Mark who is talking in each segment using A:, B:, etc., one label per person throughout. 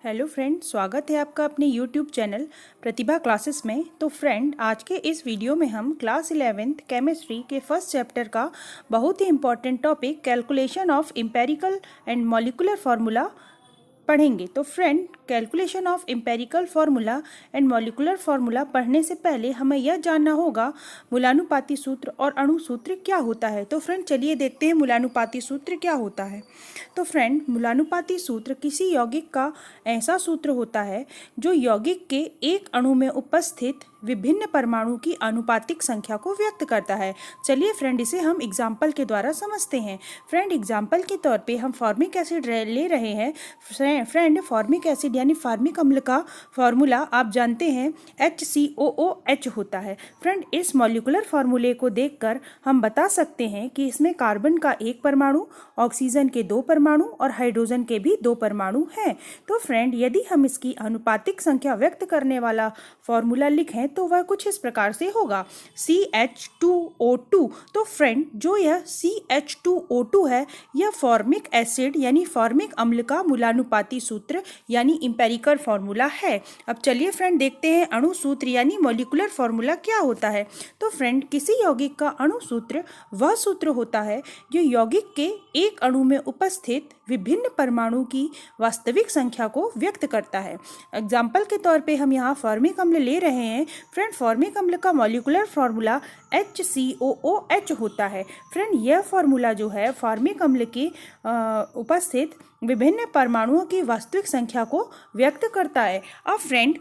A: Hello friend, स्वागत है आपका अपने यूट्यूब चैनल प्रतिभा क्लासेस में। तो फ्रेंड, आज के इस वीडियो में हम क्लास 11th केमिस्ट्री के फर्स्ट चैप्टर का बहुत ही important topic calculation of empirical and molecular formula पढ़ेंगे। तो friend, calculation of empirical formula and molecular formula पढ़ने से पहले हमें यह जानना होगा मूलानुपाती सूत्र और अणु सूत्र क्या होता है। तो फ्रेंड, चलिए देखते हैं मूलानुपाती सूत्र क्या होता है। तो फ्रेंड, मूलानुपाती सूत्र किसी यौगिक का ऐसा सूत्र होता है जो यौगिक के एक अणु में उपस्थित विभिन्न परमाणु की अनुपातिक संख्या को व्यक्त करता है। चलिए फ्रेंड, इसे हम एग्जाम्पल के द्वारा समझते हैं। फ्रेंड, एग्जाम्पल के तौर पे हम फॉर्मिक एसिड ले रहे हैं। फ्रेंड, फॉर्मिक एसिड यानी फॉर्मिक अम्ल का फॉर्मूला आप जानते हैं HCOOH होता है। फ्रेंड, इस मॉलिक्यूलर फार्मूले को देखकर हम बता सकते हैं कि इसमें कार्बन का एक परमाणु, ऑक्सीजन के 2 परमाणु और हाइड्रोजन के भी 2 परमाणु हैं। तो फ्रेंड, यदि हम इसकी अनुपातिक संख्या व्यक्त करने वाला फॉर्मूला लिखें तो वह कुछ इस प्रकार से होगा CH2O2। तो फ्रेंड, जो यह CH2O2 है, यह फॉर्मिक एसिड यानी फॉर्मिक अम्ल का मूलानुपाती सूत्र यानी एम्पेरिकल फार्मूला है। अब चलिए फ्रेंड, देखते हैं अणु सूत्र यानी मॉलिक्यूलर फार्मूला क्या होता है। तो फ्रेंड, किसी यौगिक का अणु सूत्र वह सूत्र होता है जो यौगिक के एक अणु में उपस्थित विभिन्न परमाणु की वास्तविक संख्या को व्यक्त करता है। एग्जाम्पल के तौर पे हम यहाँ फॉर्मिक अम्ल ले रहे हैं। फ्रेंड, फॉर्मिक अम्ल का मॉलिक्यूलर फार्मूला HCOOH होता है। फ्रेंड, यह फार्मूला जो है फॉर्मिक अम्ल की उपस्थित विभिन्न परमाणुओं की वास्तविक संख्या को व्यक्त करता है। अब फ्रेंड,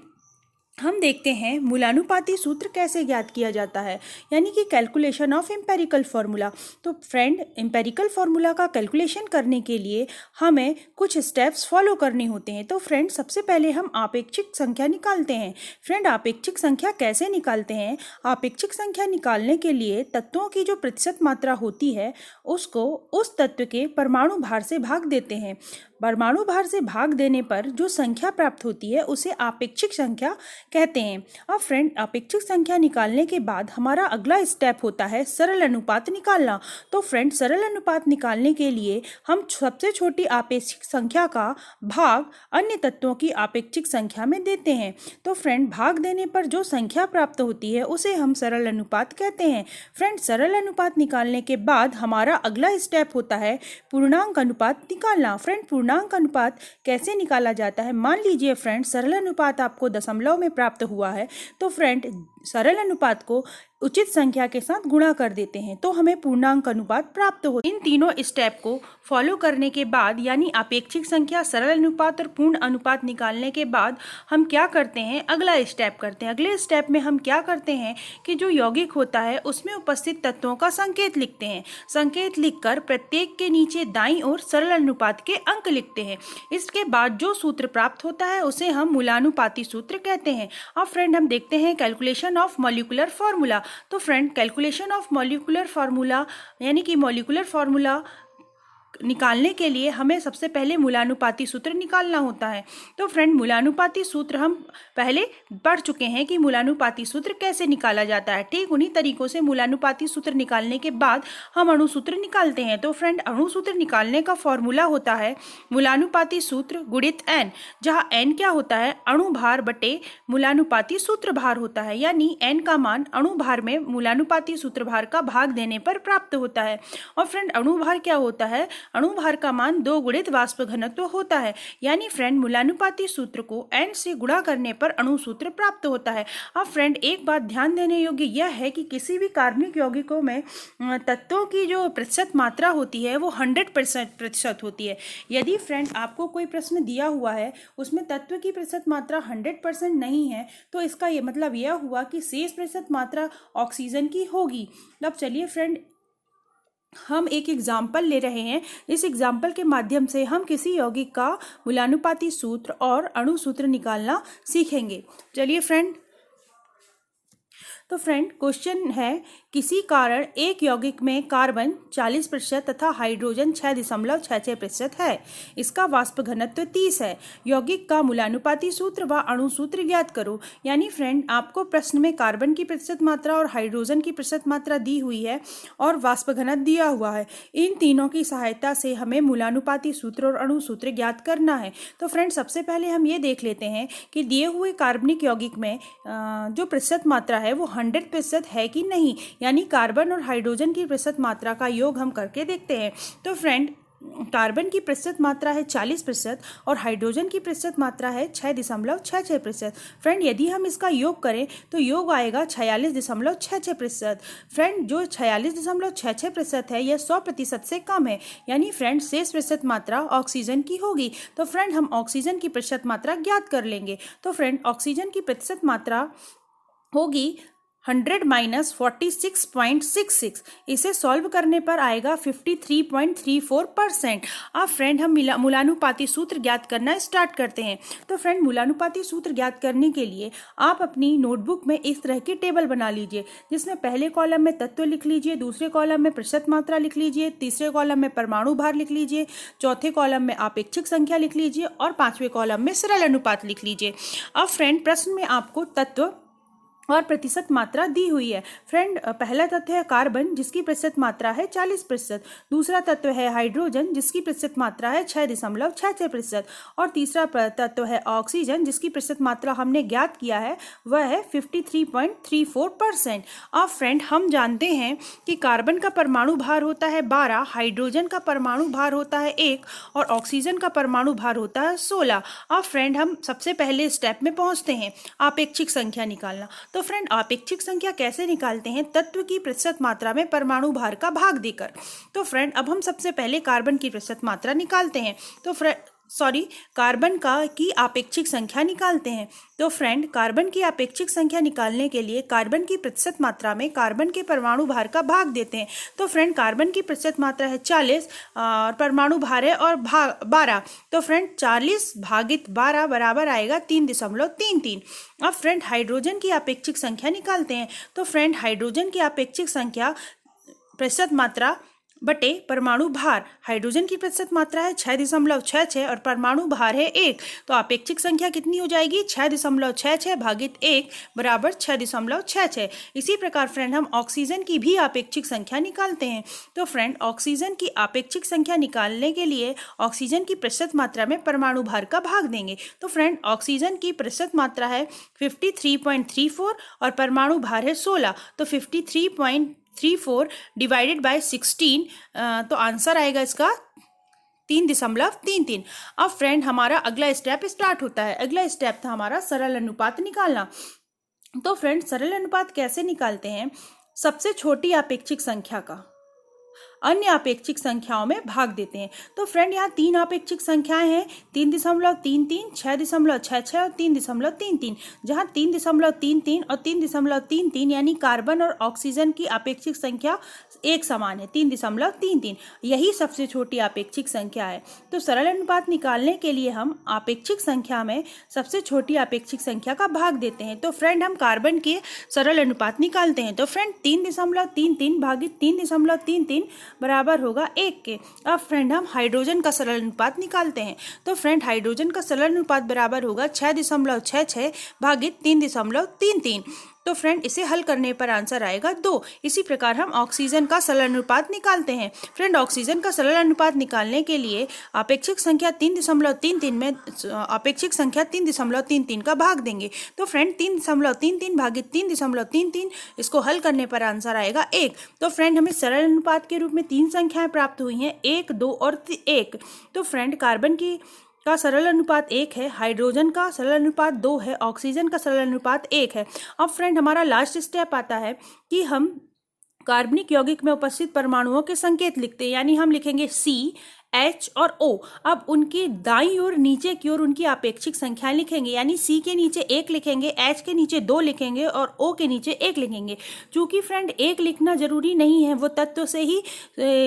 A: हम देखते हैं मूलानुपाती सूत्र कैसे ज्ञात किया जाता है, यानी कि कैलकुलेशन ऑफ एम्पेरिकल फार्मूला। तो फ्रेंड, एम्पेरिकल फार्मूला का कैलकुलेशन करने के लिए हमें कुछ स्टेप्स फॉलो करने होते हैं। तो फ्रेंड, सबसे पहले हम आपेक्षिक संख्या निकालते हैं। फ्रेंड, आपेक्षिक संख्या कैसे निकालते हैं? आपेक्षिक संख्या निकालने के लिए तत्वों की जो प्रतिशत मात्रा होती है उसको उस तत्व के परमाणु भार से भाग देते हैं। परमाणु भार से भाग देने पर जो संख्या प्राप्त होती है उसे आपेक्षिक संख्या कहते हैं। अब फ्रेंड, आपेक्षिक संख्या निकालने के बाद हमारा अगला स्टेप होता है सरल अनुपात निकालना। तो फ्रेंड, सरल अनुपात निकालने के लिए हम सबसे छोटी आपेक्षिक संख्या का भाग अन्य तत्वों की आपेक्षिक संख्या में देते हैं। तो फ्रेंड, भाग देने पर जो संख्या प्राप्त होती है उसे हम सरल अनुपात कहते हैं। फ्रेंड, सरल अनुपात निकालने के बाद हमारा अगला स्टेप होता है पूर्णांक अनुपात निकालना। फ्रेंड, पूर्णांक अनुपात कैसे निकाला जाता है? मान लीजिए फ्रेंड, सरल अनुपात आपको दशमलव में प्राप्त हुआ है, तो फ्रेंड सरल अनुपात को उचित संख्या के साथ गुणा कर देते हैं तो हमें पूर्णांक अनुपात प्राप्त हो। इन तीनों स्टेप को फॉलो करने के बाद, यानी आपेक्षिक संख्या, सरल अनुपात और पूर्ण अनुपात निकालने के बाद हम क्या करते हैं? अगला स्टेप करते हैं। अगले स्टेप में हम क्या करते हैं कि जो यौगिक होता है उसमें उपस्थित तत्वों का संकेत लिखते हैं। संकेत लिखकर प्रत्येक के नीचे दाईं ओर सरल अनुपात के अंक लिखते हैं। इसके बाद जो सूत्र प्राप्त होता है उसे हम मूलानुपाती सूत्र कहते हैं। अब फ्रेंड, हम देखते हैं कैलकुलेशन ऑफ मॉलिक्यूलर फार्मूला। तो friend, calculation of molecular formula यानी कि मॉलिक्यूलर फार्मूला निकालने के लिए हमें सबसे पहले मूलानुपाती सूत्र निकालना होता है। तो फ्रेंड, मूलानुपाती सूत्र हम पहले पढ़ चुके हैं कि मूलानुपाती सूत्र कैसे निकाला जाता है। ठीक उन्हीं तरीकों से मूलानुपाती सूत्र निकालने के बाद हम अणु सूत्र निकालते हैं। तो फ्रेंड, अणु सूत्र निकालने का फॉर्मूला होता है मूलानुपाती सूत्र गुणित n, जहाँ n क्या होता है? अणु भार बटे मूलानुपाती सूत्र भार होता है, यानी n का मान अणु भार में मूलानुपाती सूत्र भार का भाग देने पर प्राप्त होता है। और फ्रेंड, अणु भार क्या होता है? अणु भार का मान 2 गुणित वाष्प घनत्व होता है, यानी फ्रेंड मूलानुपाती सूत्र को n से गुणा करने पर अणु सूत्र प्राप्त होता है। अब फ्रेंड, एक बात ध्यान देने योग्य यह है कि किसी भी कार्बनिक यौगिकों में तत्वों की जो प्रतिशत मात्रा होती है वो 100% होती है। यदि फ्रेंड आपको कोई प्रश्न दिया हुआ है उसमें तत्व की प्रतिशत मात्रा 100% नहीं है तो इसका ये मतलब यह हुआ कि शेष प्रतिशत मात्रा ऑक्सीजन की होगी। अब चलिए फ्रेंड, हम एक एग्जाम्पल ले रहे हैं। इस एग्जाम्पल के माध्यम से हम किसी यौगिक का मूलानुपाती सूत्र और अणु सूत्र निकालना सीखेंगे। चलिए फ्रेंड, तो फ्रेंड क्वेश्चन है, किसी कारण एक यौगिक में कार्बन 40% तथा हाइड्रोजन 6.66% है। इसका वाष्प घनत्व 30 है। यौगिक का मूलानुपाती सूत्र व अणु सूत्र ज्ञात करो। यानी फ्रेंड आपको प्रश्न में कार्बन की प्रतिशत मात्रा और हाइड्रोजन की प्रतिशत मात्रा दी हुई है और वाष्प घनत्व दिया हुआ है। इन तीनों की सहायता से हमें मूलानुपाती सूत्र और अणु सूत्र ज्ञात करना है। तो फ्रेंड सबसे पहले हम ये देख लेते हैं कि दिए हुए कार्बनिक यौगिक में जो प्रतिशत मात्रा है वो 100% है कि नहीं, यानी कार्बन और हाइड्रोजन की प्रतिशत मात्रा का योग हम करके देखते हैं। तो फ्रेंड कार्बन की प्रतिशत मात्रा है 40% और हाइड्रोजन की प्रतिशत मात्रा है 6.66%। फ्रेंड यदि हम इसका योग करें तो योग आएगा 46.66%। फ्रेंड जो 46.66% है यह 100% से कम है, यानी फ्रेंड शेष प्रतिशत मात्रा ऑक्सीजन की होगी। तो फ्रेंड हम ऑक्सीजन की प्रतिशत मात्रा ज्ञात कर लेंगे। तो फ्रेंड ऑक्सीजन की प्रतिशत मात्रा होगी 100 माइनस 46.66। इसे सॉल्व करने पर आएगा 53.34%। अब फ्रेंड हम मूलानुपाती सूत्र ज्ञात करना स्टार्ट करते हैं। तो फ्रेंड मूलानुपाती सूत्र ज्ञात करने के लिए आप अपनी नोटबुक में इस तरह की टेबल बना लीजिए, जिसमें पहले कॉलम में तत्व लिख लीजिए, दूसरे कॉलम में प्रतिशत मात्रा लिख लीजिए, तीसरे कॉलम में परमाणु भार लिख लीजिए, चौथे कॉलम में आपेक्षिक संख्या लिख लीजिए और पांचवें कॉलम में सरल अनुपात लिख लीजिए। अब फ्रेंड प्रश्न में आपको तत्व और प्रतिशत मात्रा दी हुई है। फ्रेंड पहला तत्व है कार्बन जिसकी प्रतिशत मात्रा है 40%, दूसरा तत्व है हाइड्रोजन जिसकी प्रतिशत मात्रा है 6.66% और तीसरा तत्व है ऑक्सीजन जिसकी प्रतिशत मात्रा हमने ज्ञात किया है वह है 53.34%। अब फ्रेंड हम जानते हैं कि कार्बन का परमाणु भार होता है 12, हाइड्रोजन का परमाणु भार होता है 1 और ऑक्सीजन का परमाणु भार होता है 16। अब फ्रेंड हम सबसे पहले स्टेप में पहुंचते हैं, आपेक्षिक संख्या निकालना। तो फ्रेंड आपेक्षिक संख्या कैसे निकालते हैं? तत्व की प्रतिशत मात्रा में परमाणु भार का भाग देकर। तो फ्रेंड अब हम सबसे पहले कार्बन की प्रतिशत मात्रा निकालते हैं। तो कार्बन की आपेक्षिक संख्या निकालते हैं। तो फ्रेंड कार्बन की आपेक्षिक संख्या निकालने के लिए कार्बन की प्रतिशत मात्रा में कार्बन के परमाणु भार का भाग देते हैं। तो फ्रेंड कार्बन की प्रतिशत मात्रा है 40 और परमाणु भार है और 12। तो फ्रेंड 40 भागित 12 बराबर आएगा 3.33। अब फ्रेंड हाइड्रोजन की आपेक्षिक संख्या निकालते हैं। तो फ्रेंड हाइड्रोजन की आपेक्षिक संख्या प्रतिशत मात्रा बटे परमाणु भार, हाइड्रोजन की प्रतिशत मात्रा है 6.66 और परमाणु भार है 1। तो आपेक्षिक संख्या कितनी हो जाएगी? 6.66 भागित 1 बराबर 6.66। इसी प्रकार फ्रेंड हम ऑक्सीजन की भी आपेक्षिक संख्या निकालते हैं। तो फ्रेंड ऑक्सीजन की आपेक्षिक संख्या निकालने के लिए ऑक्सीजन की प्रतिशत मात्रा में परमाणु भार का भाग देंगे। तो फ्रेंड ऑक्सीजन की प्रतिशत मात्रा है 53.34 और परमाणु भार है 16। तो 53.34 डिवाइडेड बाय 16, तो आंसर आएगा इसका 3.33। अब फ्रेंड हमारा अगला स्टेप स्टार्ट होता है। अगला स्टेप था हमारा सरल अनुपात निकालना। तो फ्रेंड सरल अनुपात कैसे निकालते हैं? सबसे छोटी आपेक्षिक संख्या का अन्य आपेक्षिक संख्याओं में भाग देते हैं। तो फ्रेंड यहाँ 3 आपेक्षिक संख्याएं हैं, 3.33, 6.66 और 3.33। जहाँ 3.33 और 3.33 यानी कार्बन और ऑक्सीजन की आपेक्षिक संख्या एक समान है, 3.33। यही सबसे छोटी आपेक्षिक संख्या है। तो सरल अनुपात निकालने के लिए हम आपेक्षिक संख्या में सबसे छोटी आपेक्षिक संख्या का भाग देते हैं। तो फ्रेंड हम कार्बन के सरल अनुपात निकालते हैं। तो फ्रेंड 3.33 भागित 3.33 बराबर होगा 1 के। अब फ्रेंड हम हाइड्रोजन का सरल अनुपात निकालते हैं। तो फ्रेंड हाइड्रोजन का सरल अनुपात बराबर होगा 6.66 भागित 3.33। तो फ्रेंड इसे हल करने पर आंसर आएगा 2। इसी प्रकार हम ऑक्सीजन का सरल अनुपात निकालते हैं। फ्रेंड ऑक्सीजन का सरल अनुपात निकालने के लिए आपेक्षिक संख्या 3.33 में आपेक्षिक संख्या 3.33 का भाग देंगे। तो फ्रेंड 3.33 भागित 3.33, इसको हल करने पर आंसर आएगा 1। तो फ्रेंड हमें सरल अनुपात के रूप में 3 संख्याएं प्राप्त हुई हैं, 1, 2 और 1। तो फ्रेंड कार्बन का सरल अनुपात 1 है, हाइड्रोजन का सरल अनुपात 2 है, ऑक्सीजन का सरल अनुपात 1 है। अब फ्रेंड हमारा लास्ट स्टेप आता है कि हम कार्बनिक यौगिक में उपस्थित परमाणुओं के संकेत लिखते हैं, यानी हम लिखेंगे H और O। अब उनकी दाईं ओर नीचे की ओर उनकी आपेक्षिक संख्याएं लिखेंगे, यानी C के नीचे 1 लिखेंगे, H के नीचे 2 लिखेंगे और O के नीचे 1 लिखेंगे। चूंकि फ्रेंड 1 लिखना जरूरी नहीं है, वो तत्व से ही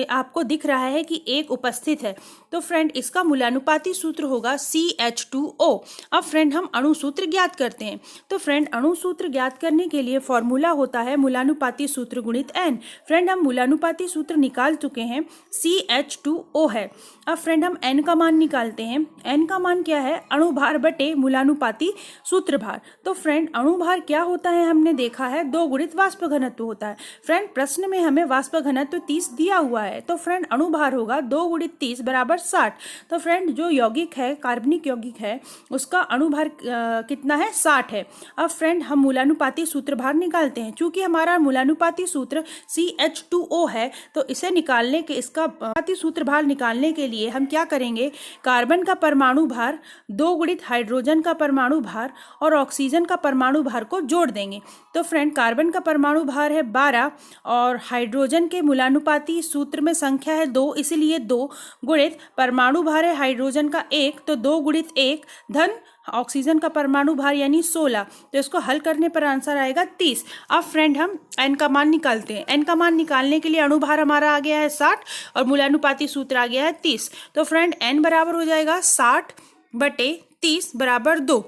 A: आपको दिख रहा है कि 1 उपस्थित है, तो फ्रेंड इसका मूलानुपाती सूत्र होगा CH2O। अब फ्रेंड हम अणु सूत्र ज्ञात करते हैं। तो फ्रेंड अणु सूत्र ज्ञात करने के लिए फॉर्मूला होता है मूलानुपाती सूत्र गुणित n। फ्रेंड हम मूलानुपाती सूत्र निकाल चुके हैं, CH2O है। अब फ्रेंड हम n का मान निकालते हैं। n का मान क्या है? अणुभार बटे मूलानुपाती सूत्र भार। तो फ्रेंड अणुभार क्या होता है हमने देखा है, 2 गुणित वाष्प घनत्व होता है। फ्रेंड प्रश्न में हमें वाष्प घनत्व 30 दिया हुआ है, तो फ्रेंड अणुभार होगा 2 गुणित 30 बराबर 60। तो फ्रेंड जो यौगिक है, कार्बनिक यौगिक है, उसका अणुभार कितना है? 60 है। अब फ्रेंड हम मूलानुपाती सूत्र भार निकालते हैं। चूंकि हमारा मूलानुपाती सूत्र CH2O है, तो इसे निकालने के इसका सूत्र भार निकालने के लिए हम क्या करेंगे, कार्बन का परमाणु भार 2 गुणित हाइड्रोजन का परमाणु भार और ऑक्सीजन का परमाणु भार को जोड़ देंगे। तो फ्रेंड कार्बन का परमाणु भार है 12 और हाइड्रोजन के मूलानुपाती सूत्र में संख्या है 2, इसलिए 2 गुणित परमाणु भार है हाइड्रोजन का 1, तो 2 गुणित 1 धन ऑक्सीजन का परमाणु भार यानी 16। तो इसको हल करने पर आंसर आएगा 30। अब फ्रेंड हम n का मान निकालते हैं। n का मान निकालने के लिए अणुभार हमारा आ गया है 60 और मूलानुपाती सूत्र आ गया है 30। तो फ्रेंड n बराबर हो जाएगा 60 बटे 30 बराबर 2।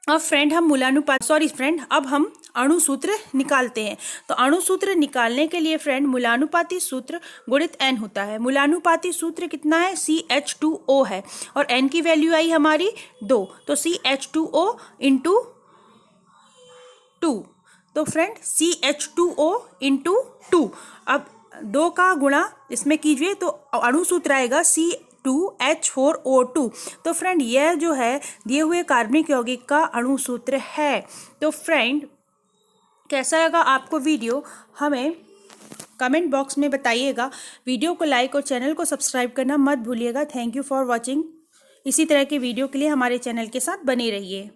A: अब फ्रेंड हम अब हम अणु सूत्र निकालते हैं। तो अणु सूत्र निकालने के लिए फ्रेंड मूलानुपाती सूत्र गुणित n होता है। मूलानुपाती सूत्र कितना है? CH2O है और n की वैल्यू आई हमारी 2, तो CH2O इंटू 2। तो फ्रेंड CH2O इंटू 2। अब 2 का गुणा इसमें कीजिए तो अणु सूत्र आएगा C2H4O2। तो फ्रेंड यह जो है दिए हुए कार्बनिक यौगिक का अणु सूत्र है। तो फ्रेंड कैसा लगा आपको वीडियो, हमें कमेंट बॉक्स में बताइएगा। वीडियो को लाइक और चैनल को सब्सक्राइब करना मत भूलिएगा। Thank you for watching. इसी तरह के वीडियो के लिए हमारे चैनल के साथ बने रहिए।